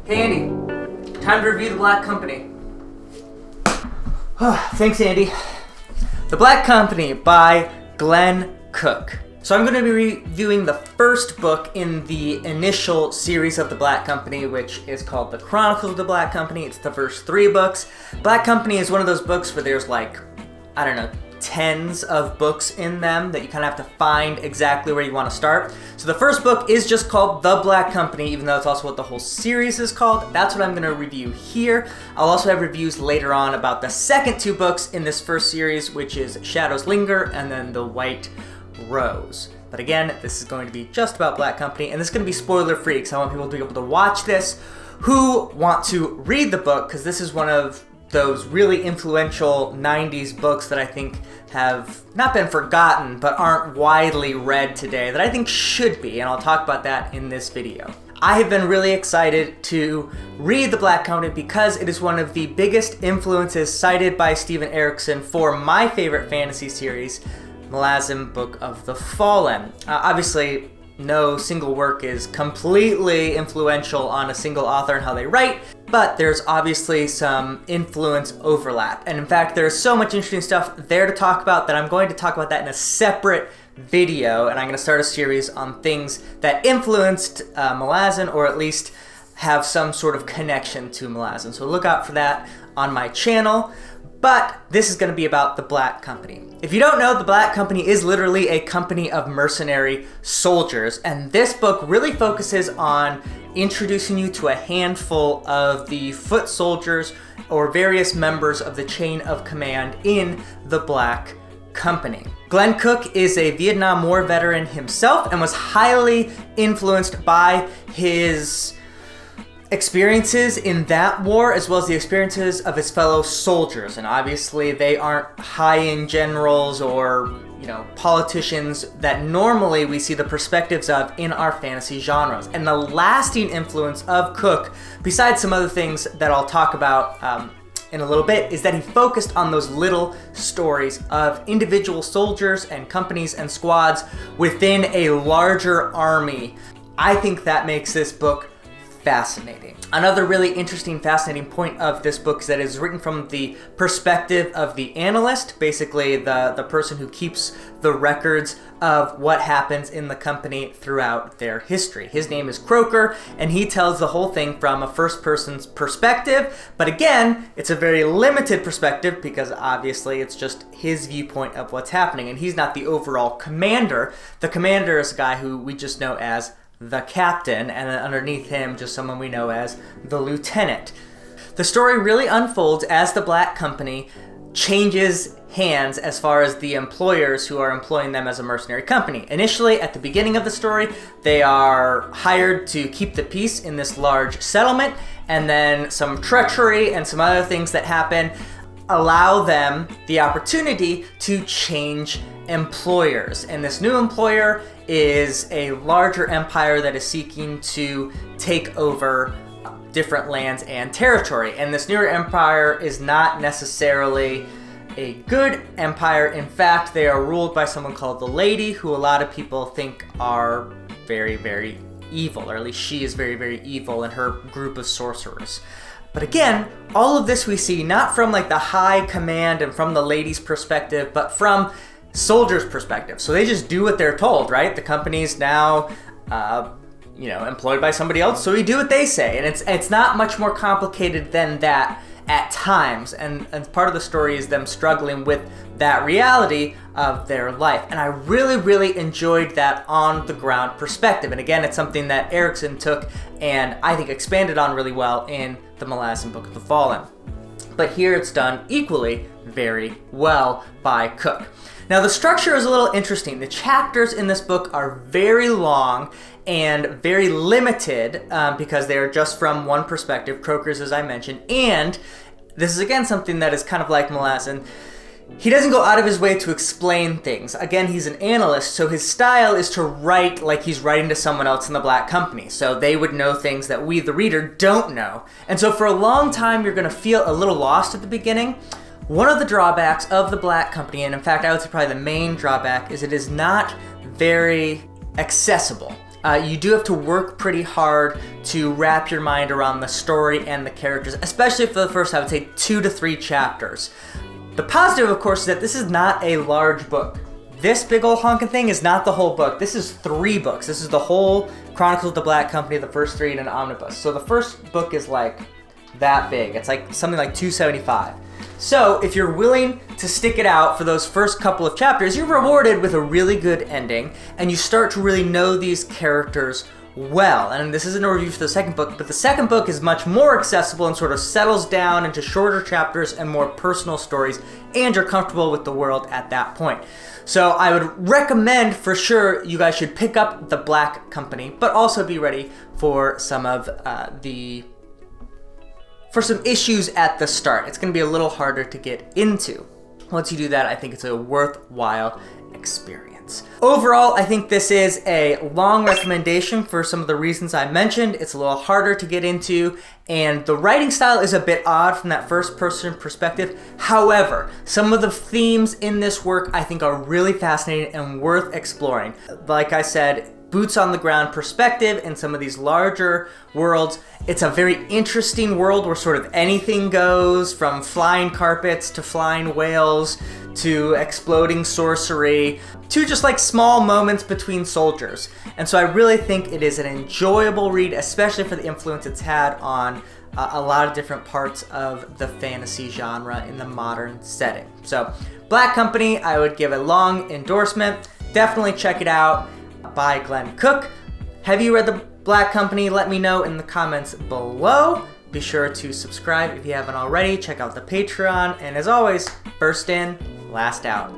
Hey Andy, time to review The Black Company. Thanks Andy. The Black Company by Glen Cook. So I'm going to be reviewing the first book in the initial series of The Black Company, which is called The Chronicles of the Black Company. It's the first 3 books. Black Company is one of those books where there's tens of books in them that you kind of have to find exactly where you want to start. So the first book is just called The Black Company, even though it's also what the whole series is called. That's what I'm going to review here. I'll also have reviews later on about the second 2 books in this first series, which is Shadows Linger and then The White Rose. But again, this is going to be just about Black Company, and this is going to be spoiler free because I want people to be able to watch this who want to read the book, because this is one of those really influential 90s books that I think have not been forgotten, but aren't widely read today, that I think should be, and I'll talk about that in this video. I have been really excited to read The Black Company because it is one of the biggest influences cited by Steven Erikson for my favorite fantasy series, Malazan Book of the Fallen. Obviously, no single work is completely influential on a single author and how they write, but there's obviously some influence overlap. And in fact, there's so much interesting stuff there to talk about that I'm going to talk about that in a separate video, and I'm going to start a series on things that influenced Malazan, or at least have some sort of connection to Malazan. So look out for that on my channel. But this is going to be about The Black Company. If you don't know, The Black Company is literally a company of mercenary soldiers, and this book really focuses on introducing you to a handful of the foot soldiers or various members of the chain of command in The Black Company. Glen Cook is a Vietnam War veteran himself and was highly influenced by his experiences in that war, as well as the experiences of his fellow soldiers. And obviously they aren't high-end generals or, politicians that normally we see the perspectives of in our fantasy genres. And the lasting influence of Cook, besides some other things that I'll talk about in a little bit, is that he focused on those little stories of individual soldiers and companies and squads within a larger army. I think that makes this book fascinating. Another really interesting, fascinating point of this book is that it's written from the perspective of the analyst, basically the person who keeps the records of what happens in the company throughout their history. His name is Croker, and he tells the whole thing from a first person's perspective, but again, it's a very limited perspective because obviously it's just his viewpoint of what's happening, and he's not the overall commander. The commander is a guy who we just know as the captain, and then underneath him, just someone we know as the lieutenant. The story really unfolds as the Black Company changes hands as far as the employers who are employing them as a mercenary company. Initially, at the beginning of the story, they are hired to keep the peace in this large settlement, and then some treachery and some other things that happen allow them the opportunity to change employers. And this new employer is a larger empire that is seeking to take over different lands and territory. And this newer empire is not necessarily a good empire. In fact, they are ruled by someone called the Lady, who a lot of people think are very, very evil, or at least she is very, very evil in her group of sorcerers. But again, all of this we see not from the high command and from the Lady's perspective, but from soldiers' perspective. So they just do what they're told, right? The company's now, employed by somebody else, so we do what they say. And it's not much more complicated than that at times. And part of the story is them struggling with that reality of their life. And I really, really enjoyed that on-the-ground perspective. And again, it's something that Erikson took and I think expanded on really well in the Malazan Book of the Fallen. But here it's done equally very well by Cook. Now the structure is a little interesting. The chapters in this book are very long and very limited because they are just from one perspective, Croker's, as I mentioned. And this is again something that is kind of like Malazan. He doesn't go out of his way to explain things. Again, he's an analyst, so his style is to write like he's writing to someone else in the Black Company. So they would know things that we, the reader, don't know. And so for a long time, you're going to feel a little lost at the beginning. One of the drawbacks of the Black Company, and in fact I would say probably the main drawback, is it is not very accessible. you do have to work pretty hard to wrap your mind around the story and the characters, especially for the first, I would say, 2 to 3 chapters. The positive, of course, is that this is not a large book. This big old honking thing is not the whole book. This is 3 books. This is the whole Chronicles of the Black Company, the first 3 in an omnibus. So the first book is like that big. It's like something like 275. So if you're willing to stick it out for those first couple of chapters, you're rewarded with a really good ending, and you start to really know these characters well. And this isn't a review for the second book, but the second book is much more accessible and sort of settles down into shorter chapters and more personal stories, and you're comfortable with the world at that point. So I would recommend for sure you guys should pick up The Black Company, but also be ready for some of some issues at the start. It's going to be a little harder to get into. Once you do that, I think it's a worthwhile experience. Overall, I think this is a long recommendation for some of the reasons I mentioned. It's a little harder to get into, and the writing style is a bit odd from that first-person perspective. However, some of the themes in this work I think are really fascinating and worth exploring. Like I said, boots on the ground perspective in some of these larger worlds. It's a very interesting world where sort of anything goes, from flying carpets to flying whales to exploding sorcery to just like small moments between soldiers. And so I really think it is an enjoyable read, especially for the influence it's had on a lot of different parts of the fantasy genre in the modern setting. So Black Company, I would give a long endorsement. Definitely check it out. By Glen Cook. Have you read The Black Company? Let me know in the comments below. Be sure to subscribe if you haven't already. Check out the Patreon. And as always, first in, last out.